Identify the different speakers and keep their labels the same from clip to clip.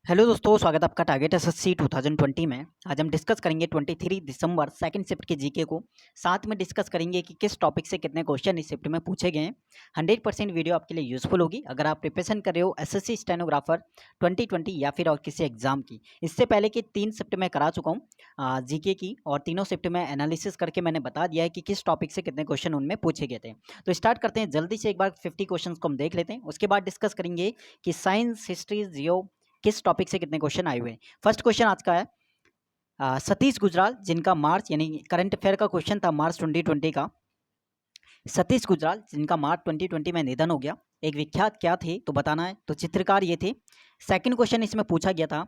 Speaker 1: Hello दोस्तों, स्वागत है आपका टारगेट एसएससी 2020 में। आज हम डिस्कस करेंगे 23 दिसंबर सेकंड शिफ्ट के जीके को। साथ में डिस्कस करेंगे कि किस टॉपिक से कितने क्वेश्चन इस शिफ्ट में पूछे गए हैं। 100% वीडियो आपके लिए यूजफुल होगी अगर आप प्रिपरेशन कर रहे हो एसएससी स्टेनोग्राफर 2020 या फिर और किसी एग्जाम की। इससे पहले कि 3 शिफ्ट में करा चुका हूँ जीके की, और तीनों शिफ्ट में एनालिसिस करके मैंने बता दिया है कि किस टॉपिक से कितने क्वेश्चन उनमें पूछे गए थे। तो स्टार्ट करते हैं जल्दी से, एक बार 50 क्वेश्चन को हम देख लेते हैं। उसके बाद डिस्कस करेंगे कि साइंस, हिस्ट्री, जियो किस टॉपिक से कितने क्वेश्चन आए हुए हैं। फर्स्ट क्वेश्चन आज का है सतीश गुजराल, जिनका मार्च यानी करंट अफेयर का क्वेश्चन था मार्च 2020 का। सतीश गुजराल जिनका मार्च 2020 में निधन हो गया, एक विख्यात क्या थे तो बताना है। तो चित्रकार ये थे। सेकंड क्वेश्चन इसमें पूछा गया था,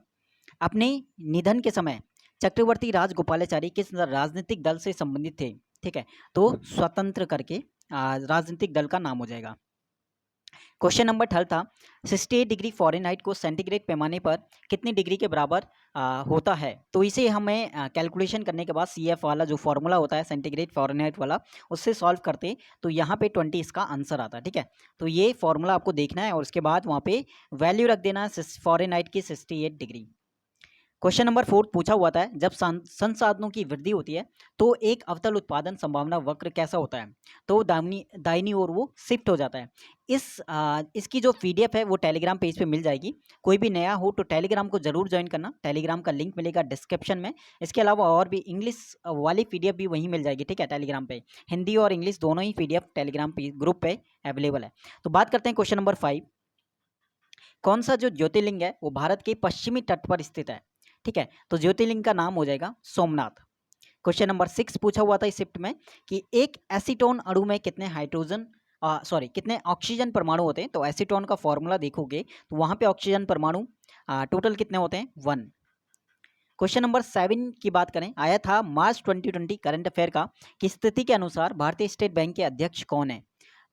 Speaker 1: अपने निधन के समय चक्रवर्ती राजगोपालाचारी किस राजनीतिक दल से संबंधित थे। ठीक है, तो स्वतंत्र करके राजनीतिक दल का नाम हो जाएगा। क्वेश्चन नंबर 3 था 68 डिग्री फ़ारेनहाइट को सेंटीग्रेड पैमाने पर कितनी डिग्री के बराबर होता है। तो इसे हमें कैलकुलेशन करने के बाद CF वाला जो फॉर्मूला होता है सेंटीग्रेड फ़ारेनहाइट वाला, उससे सॉल्व करते तो यहाँ पे 20 इसका आंसर आता है। ठीक है, तो ये फॉर्मूला आपको देखना है और उसके बाद वहाँ पे वैल्यू रख देना है फ़ारेनहाइट की 68 डिग्री। क्वेश्चन नंबर 4 पूछा हुआ था, जब संसाधनों की वृद्धि होती है तो एक अवतल उत्पादन संभावना वक्र कैसा होता है। तो दाहिनी ओर वो शिफ्ट हो जाता है। इसकी जो PDF है वो टेलीग्राम पेज पे मिल जाएगी। कोई भी नया हो तो टेलीग्राम को जरूर ज्वाइन करना, टेलीग्राम का लिंक मिलेगा डिस्क्रिप्शन में। इसके अलावा और भी इंग्लिश वाली PDF भी वहीं मिल जाएगी। ठीक है, टेलीग्राम पे हिंदी और इंग्लिश दोनों ही PDF टेलीग्राम ग्रुप पे अवेलेबल है। तो बात करते हैं क्वेश्चन नंबर 5, कौन सा जो ज्योतिर्लिंग है वो भारत के पश्चिमी तट पर स्थित है। ठीक है, तो ज्योतिर्लिंग का नाम हो जाएगा सोमनाथ। क्वेश्चन नंबर 6 पूछा हुआ था इस शिफ्ट में कि एक एसीटोन अणु में कितने कितने ऑक्सीजन परमाणु होते हैं। तो एसीटोन का फॉर्मूला देखोगे तो वहां पे ऑक्सीजन परमाणु टोटल कितने होते हैं, 1। क्वेश्चन नंबर 7 की बात करें, आया था मार्च 2020 करंट अफेयर का कि स्थिति के अनुसार भारतीय स्टेट बैंक के अध्यक्ष कौन है।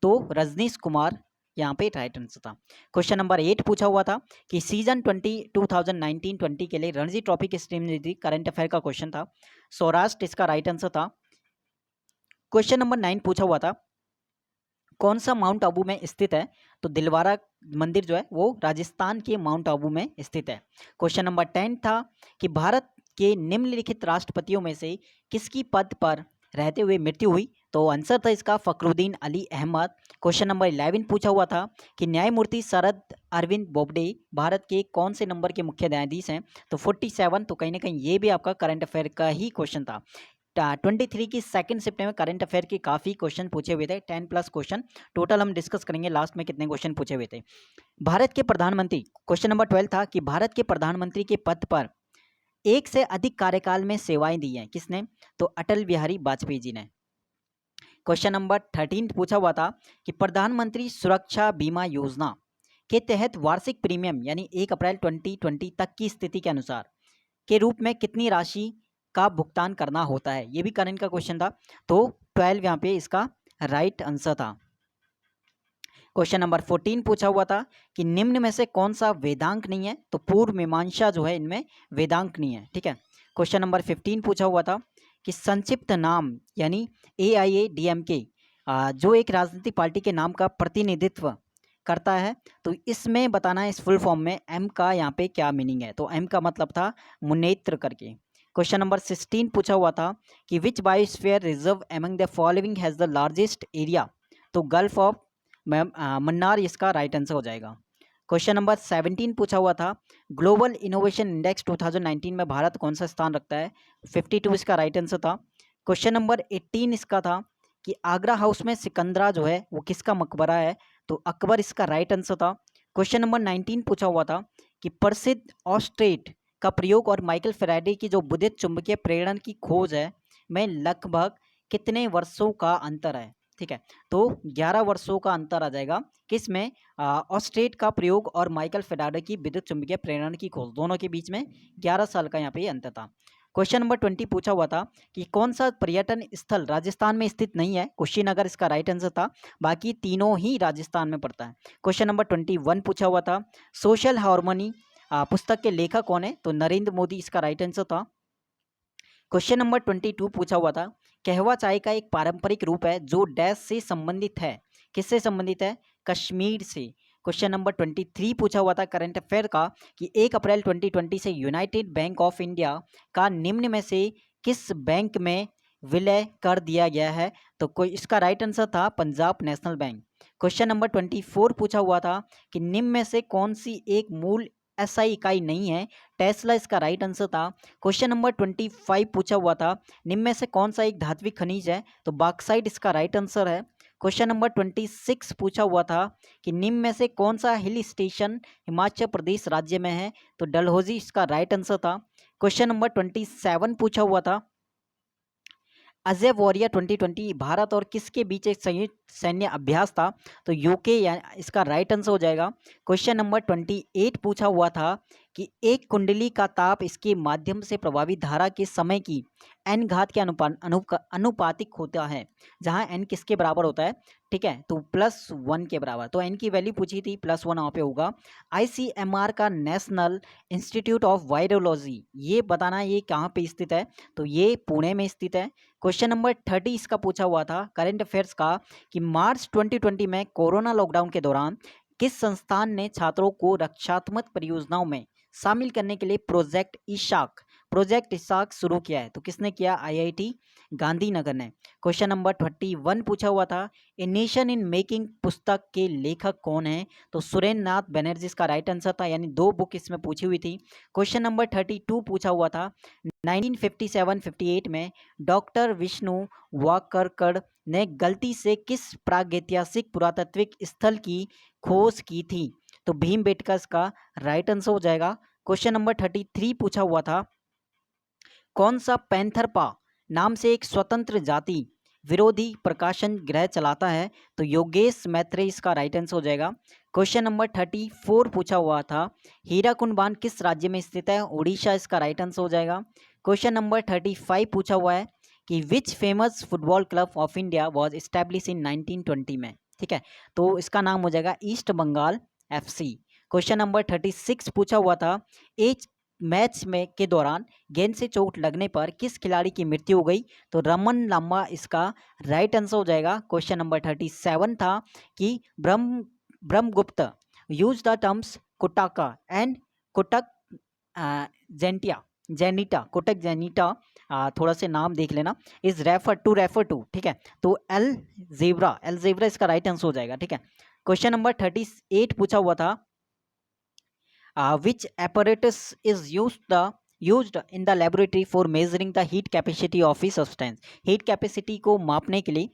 Speaker 1: तो रजनीश कुमार यहाँ पे राइट आंसर था। क्वेश्चन नंबर 8 पूछा हुआ था कि सीजन 2019-20 के लिए रणजी ट्रॉफी किस टीम ने जीती। करंट अफेयर का क्वेश्चन था, सौराष्ट्र इसका राइट आंसर था। क्वेश्चन नंबर 9 पूछा हुआ था, कौन सा माउंट आबू में स्थित है। तो दिलवारा मंदिर जो है वो राजस्थान के माउंट आबू में स्थित है। क्वेश्चन नंबर 10 था कि भारत के निम्नलिखित राष्ट्रपतियों में से किसकी पद पर रहते हुए मृत्यु हुई। तो आंसर था इसका फखरुद्दीन अली अहमद। क्वेश्चन नंबर 11 पूछा हुआ था कि न्यायमूर्ति शरद अरविंद बोबडे भारत के कौन से नंबर के मुख्य न्यायाधीश हैं। तो 47। तो कहीं ना कहीं ये भी आपका करंट अफेयर का ही क्वेश्चन था। 23 की सेकंड शिफ्ट में करंट अफेयर के काफ़ी क्वेश्चन पूछे हुए थे, 10+ क्वेश्चन टोटल। हम डिस्कस करेंगे लास्ट में कितने क्वेश्चन पूछे हुए थे। भारत के प्रधानमंत्री, क्वेश्चन नंबर 12 था कि भारत के प्रधानमंत्री के पद पर एक से अधिक कार्यकाल में सेवाएं दी हैं किसने। तो अटल बिहारी वाजपेयी जी ने। क्वेश्चन नंबर 13 पूछा हुआ था कि प्रधानमंत्री सुरक्षा बीमा योजना के तहत वार्षिक प्रीमियम यानी 1 अप्रैल 2020 तक की स्थिति के अनुसार के रूप में कितनी राशि का भुगतान करना होता है। ये भी करंट का क्वेश्चन था। तो 12 यहाँ पे इसका राइट आंसर था। क्वेश्चन नंबर 14 पूछा हुआ था कि निम्न में से कौन सा वेदांक नहीं है। तो पूर्व मीमांसा जो है इनमें वेदांक नहीं है। ठीक है, क्वेश्चन नंबर 15 पूछा हुआ था कि संक्षिप्त नाम यानी AIADMK जो एक राजनीतिक पार्टी के नाम का प्रतिनिधित्व करता है, तो इसमें बताना है इस फुल फॉर्म में M का यहाँ पे क्या मीनिंग है। तो M का मतलब था मुनेत्र करके। क्वेश्चन नंबर 16 पूछा हुआ था कि which biosphere reserve among the following has the largest area. तो गल्फ ऑफ मन्नार इसका राइट आंसर हो जाएगा। क्वेश्चन नंबर 17 पूछा हुआ था ग्लोबल इनोवेशन इंडेक्स 2019 में भारत कौन सा स्थान रखता है। 52 इसका राइट आंसर था। क्वेश्चन नंबर 18 इसका था कि आगरा हाउस में सिकंदरा जो है वो किसका मकबरा है। तो अकबर इसका राइट आंसर था। क्वेश्चन नंबर 19 पूछा हुआ था कि प्रसिद्ध ऑस्ट्रेट का प्रयोग और माइकल फैराडे की जो विद्युत चुंबकीय प्रेरण की खोज है में लगभग कितने वर्षों का अंतर है। ठीक है, तो 11 वर्षों का अंतर आ जाएगा किसमें, ऑस्ट्रेट का प्रयोग और माइकल फैराडे की विद्युत चुंबकीय प्रेरण की खोज, दोनों के बीच में 11 साल का यहाँ पे अंतर था। क्वेश्चन नंबर 20 पूछा हुआ था कि कौन सा पर्यटन स्थल राजस्थान में स्थित नहीं है। कुशीनगर इसका राइट आंसर था, बाकी तीनों ही राजस्थान में पड़ता है। क्वेश्चन नंबर 21 पूछा हुआ था सोशल हार्मनी पुस्तक के लेखक कौन है। तो नरेंद्र मोदी इसका राइट आंसर था। क्वेश्चन नंबर 22 पूछा हुआ था कहवा चाय का एक पारंपरिक रूप है जो डैश से संबंधित है। किससे संबंधित है, कश्मीर से। क्वेश्चन नंबर 23 पूछा हुआ था करंट अफेयर का कि 1 अप्रैल 2020 से यूनाइटेड बैंक ऑफ इंडिया का निम्न में से किस बैंक में विलय कर दिया गया है? तो कोई इसका राइट आंसर था Punjab national bank. Question number 24 पूछा हुआ था कि निम्न में से कौन सी एक मूल एसआई इकाई नहीं है? टेस्ला इसका राइट आंसर था। क्वेश्चन नंबर 25 पूछा हुआ था निम्न में से कौन सा एक धात्विक खनिज है? तो बॉक्साइट इसका राइट आंसर है। क्वेश्चन नंबर 26 पूछा हुआ था कि निम्न में से कौन सा हिल स्टेशन हिमाचल प्रदेश राज्य में है? तो डलहौजी इसका राइट आंसर था। क्वेश्चन नंबर 27 पूछा हुआ था अजय वॉरियर 2020 भारत और किसके बीच एक संयुक्त सैन्य अभ्यास था? तो यूके या इसका राइट आंसर हो जाएगा। क्वेश्चन नंबर 28 पूछा हुआ था कि एक कुंडली का ताप इसके माध्यम से प्रभावित धारा के समय की एन घात के अनुपातिक होता है, जहां एन किसके बराबर होता है? ठीक है, तो +1 के बराबर। तो एन की वैल्यू पूछी थी, +1 यहाँ पे होगा। आईसीएमआर का नेशनल इंस्टीट्यूट ऑफ वायरोलॉजी, ये बताना ये कहाँ पे स्थित है? तो ये पुणे में स्थित है। क्वेश्चन नंबर 30 इसका पूछा हुआ था करंट अफेयर्स का कि मार्च 2020 में कोरोना लॉकडाउन के दौरान किस संस्थान ने छात्रों को रक्षात्मक परियोजनाओं में शामिल करने के लिए प्रोजेक्ट इशाक शुरू किया है? तो किसने किया? आईआईटी गांधीनगर ने। क्वेश्चन नंबर 31 पूछा हुआ था ए नेशन इन मेकिंग पुस्तक के लेखक कौन है? तो सुरेंद्र नाथ बनर्जी इसका राइट आंसर था, यानी 2 बुक इसमें पूछी हुई थी। क्वेश्चन नंबर 32 पूछा हुआ था 1957-58 में डॉक्टर विष्णु वाकरकर ने गलती से किस प्रागैतिहासिक पुरातात्विक स्थल की खोज की थी? तो भीमबेटका इसका राइट आंसर हो जाएगा। क्वेश्चन नंबर 33 पूछा हुआ था कौन सा पैंथरपा नाम से एक स्वतंत्र जाति विरोधी प्रकाशन गृह चलाता है? तो योगेश मैत्रेय इसका राइट आंसर हो जाएगा। क्वेश्चन नंबर 34 पूछा हुआ था हीराकुंड बांध किस राज्य में स्थित है? उड़ीसा इसका राइट आंसर हो जाएगा। क्वेश्चन नंबर 35 पूछा हुआ है कि which famous football club of India was establish in 1920 में? ठीक है, तो इसका नाम हो जाएगा East Bengal FC. Question number 36 पूछा हुआ था एक मैच में के दौरान गेंद से चोट लगने पर किस खिलाड़ी की मृत्यु हो गई? तो रमन लांबा इसका राइट आंसर हो जाएगा। क्वेश्चन नंबर 37 था कि Brahmagupta use the terms kuttaka and kuttak ganita kuttak ganita, थोड़ा से नाम देख लेना, इज रेफर टू, ठीक है, तो एल जेब्रा इसका राइट आंसर हो जाएगा। ठीक है, क्वेश्चन नंबर 38 पूछा हुआ था विच apparatus is used in the laboratory for measuring the heat capacity of a substance? Heat capacity को मापने के लिए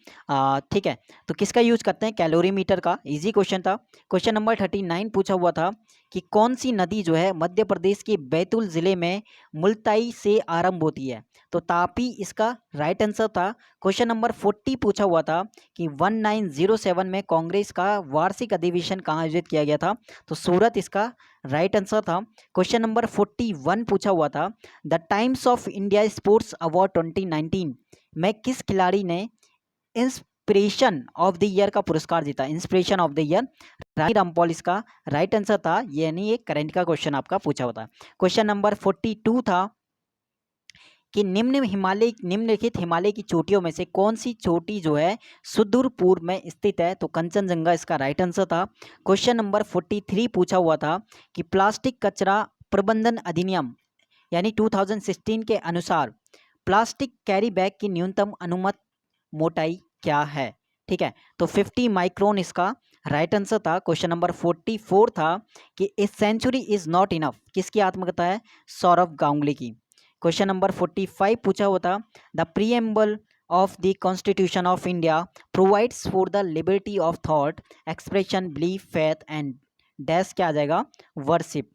Speaker 1: ठीक है, तो किसका यूज करते हैं? कैलोरीमीटर का। इजी क्वेश्चन था। क्वेश्चन नंबर 39 पूछा हुआ था कि कौन सी नदी जो है मध्य प्रदेश के बैतूल जिले में मुल्ताई से आरंभ होती है? तो तापी इसका राइट आंसर था। क्वेश्चन नंबर 40 पूछा हुआ था कि 1907 में कांग्रेस का वार्षिक अधिवेशन कहाँ आयोजित किया गया था? तो सूरत इसका राइट आंसर था। क्वेश्चन नंबर 41 पूछा हुआ था the times of India sports award 2019 में किस खिलाड़ी ने इंस्पिरेशन ऑफ द ईयर का पुरस्कार जीता? Inspiration of the year Rani Rampaul इसका राइट आंसर था, यानी ये करंट का क्वेश्चन आपका पूछा हुआ था। क्वेश्चन नंबर 42 था कि निम्नलिखित हिमालय की चोटियों में से कौन सी चोटी जो है सुदूर पूर्व में स्थित है? तो कंचनजंगा इसका राइट आंसर था। क्वेश्चन नंबर 43 पूछा हुआ था कि प्लास्टिक कचरा प्रबंधन अधिनियम यानी 2016 के अनुसार प्लास्टिक कैरी बैग की न्यूनतम अनुमत मोटाई क्या है? ठीक है, तो 50 माइक्रोन इसका राइट आंसर था। क्वेश्चन नंबर 44 था कि a century is not enough, किसकी आत्मकथा है? सौरभ गांगुली की। क्वेश्चन नंबर 45 पूछा हुआ था the preamble of the constitution of India provides for the liberty of thought expression belief faith and dash क्या आ जाएगा? वर्शिप।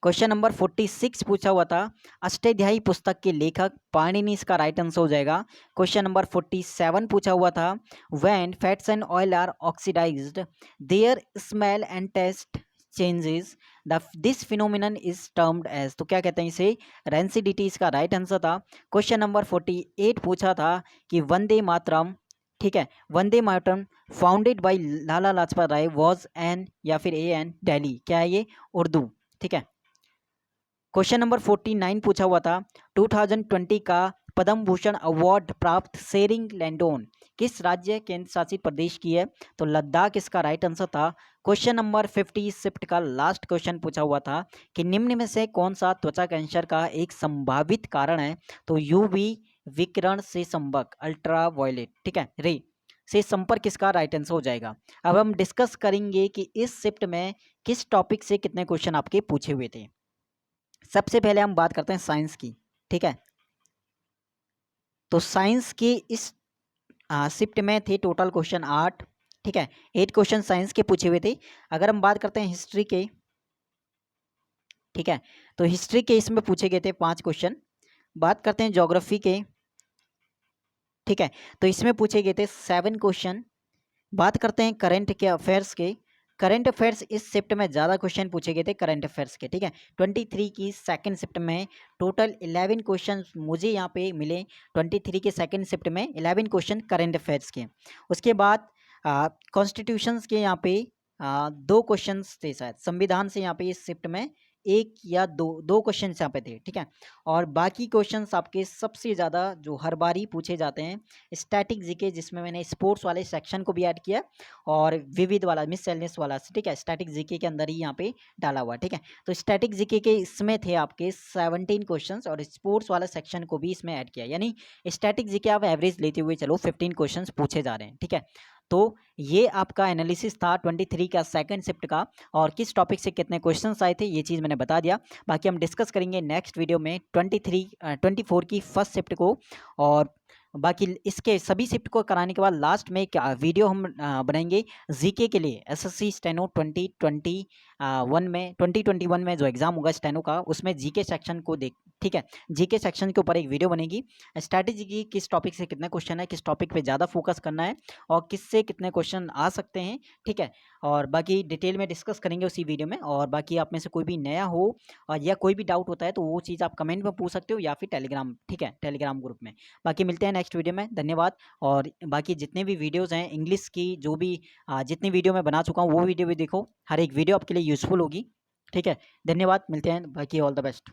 Speaker 1: क्वेश्चन नंबर 46 पूछा हुआ था अष्टाध्यायी पुस्तक के लेखक पाणिनि, इसका राइट आंसर हो जाएगा। क्वेश्चन नंबर 47 पूछा हुआ था when fats and oil are oxidized their smell and taste changes this phenomenon is termed as, तो क्या कहते हैं इसे? रेंसिडिटी इसका राइट आंसर था। क्वेश्चन नंबर 48 पूछा था कि वंदे मातरम, ठीक है, Vande Mataram founded by Lala Lajpat Rai was an या फिर ए एन दिल्ली, क्या है ये? उर्दू। ठीक है, क्वेश्चन नंबर 49 पूछा हुआ था 2020 का पद्म भूषण अवार्ड प्राप्त सेरिंग लैंडोन किस राज्य केंद्र शासित प्रदेश की है? तो लद्दाख इसका राइट आंसर था। क्वेश्चन नंबर 50 शिफ्ट का लास्ट क्वेश्चन पूछा हुआ था कि निम्न में से कौन सा त्वचा कैंसर का एक संभावित कारण है? तो यूवी विकिरण से संपर्क अल्ट्रावायलेट, ठीक है, रे से संपर्क इसका राइट आंसर हो जाएगा। अब हम डिस्कस करेंगे कि इस शिफ्ट में किस टॉपिक से कितने क्वेश्चन आपके पूछे हुए थे। सबसे पहले हम बात करते हैं साइंस की, ठीक है। तो साइंस की इस शिफ्ट में थे टोटल क्वेश्चन 8, ठीक है, 8 क्वेश्चन साइंस के पूछे हुए थे। अगर हम बात करते हैं हिस्ट्री के, ठीक है, तो हिस्ट्री के इसमें पूछे गए थे 5 क्वेश्चन। बात करते हैं ज्योग्राफी के, ठीक है, तो इसमें पूछे गए थे 7 क्वेश्चन। बात करते हैं करंट के अफेयर्स के, करंट अफेयर्स इस शिफ्ट में ज़्यादा क्वेश्चन पूछे गए थे करंट अफेयर्स के, ठीक है। 23 की सेकंड शिफ्ट में टोटल 11 क्वेश्चन मुझे यहाँ पे मिले। 23 के सेकंड शिफ्ट में 11 क्वेश्चन करंट अफेयर्स के। उसके बाद कॉन्स्टिट्यूशंस के यहाँ पे 2 क्वेश्चन थे शायद, संविधान से यहाँ पे इस शिफ्ट में 1 या 2 क्वेश्चन यहाँ पे थे, ठीक है। और बाकी क्वेश्चंस आपके सबसे ज़्यादा जो हर बार ही पूछे जाते हैं स्टैटिक जीके, जिसमें मैंने स्पोर्ट्स वाले सेक्शन को भी ऐड किया और विविध वाला मिससेलेनियस वाला, ठीक है, स्टैटिक जीके के अंदर ही यहाँ पे डाला हुआ, ठीक है। तो स्टैटिक जीके के इसमें थे आपके 17 क्वेश्चंस और स्पोर्ट्स वाला सेक्शन को भी इसमें ऐड किया, यानी स्टैटिक जीके आप एवरेज लेते हुए चलो 15 क्वेश्चंस पूछे जा रहे हैं, ठीक है। तो ये आपका एनालिसिस था 23 का सेकंड शिफ्ट का, और किस टॉपिक से कितने क्वेश्चंस आए थे ये चीज़ मैंने बता दिया। बाकी हम डिस्कस करेंगे नेक्स्ट वीडियो में 24 की फर्स्ट शिफ्ट को, और बाकी इसके सभी शिफ्ट को कराने के बाद लास्ट में क्या वीडियो हम बनाएंगे जीके के लिए, एसएससी स्टेनो 2021 में जो एग्जाम होगा स्टेनो का, उसमें जीके सेक्शन को देख, ठीक है, जीके सेक्शन के ऊपर एक वीडियो बनेगी। स्ट्रैटेजी की किस टॉपिक से कितने क्वेश्चन है, किस टॉपिक पे ज़्यादा फोकस करना है और किससे कितने क्वेश्चन आ सकते हैं, ठीक है, और बाकी डिटेल में डिस्कस करेंगे उसी वीडियो में। और बाकी आप में से कोई भी नया हो और या कोई भी डाउट होता है तो वो चीज़ आप कमेंट में पूछ सकते हो या फिर टेलीग्राम, ठीक है, टेलीग्राम ग्रुप में। बाकी मिलते हैं नेक्स्ट वीडियो में, धन्यवाद। और बाकी जितने भी वीडियोज़ हैं इंग्लिश की, जो भी जितनी वीडियो मैं बना चुका हूँ वो वीडियो भी देखो, हर एक वीडियो आपके लिए यूज़फुल होगी, ठीक है। धन्यवाद, मिलते हैं, बाकी ऑल द बेस्ट।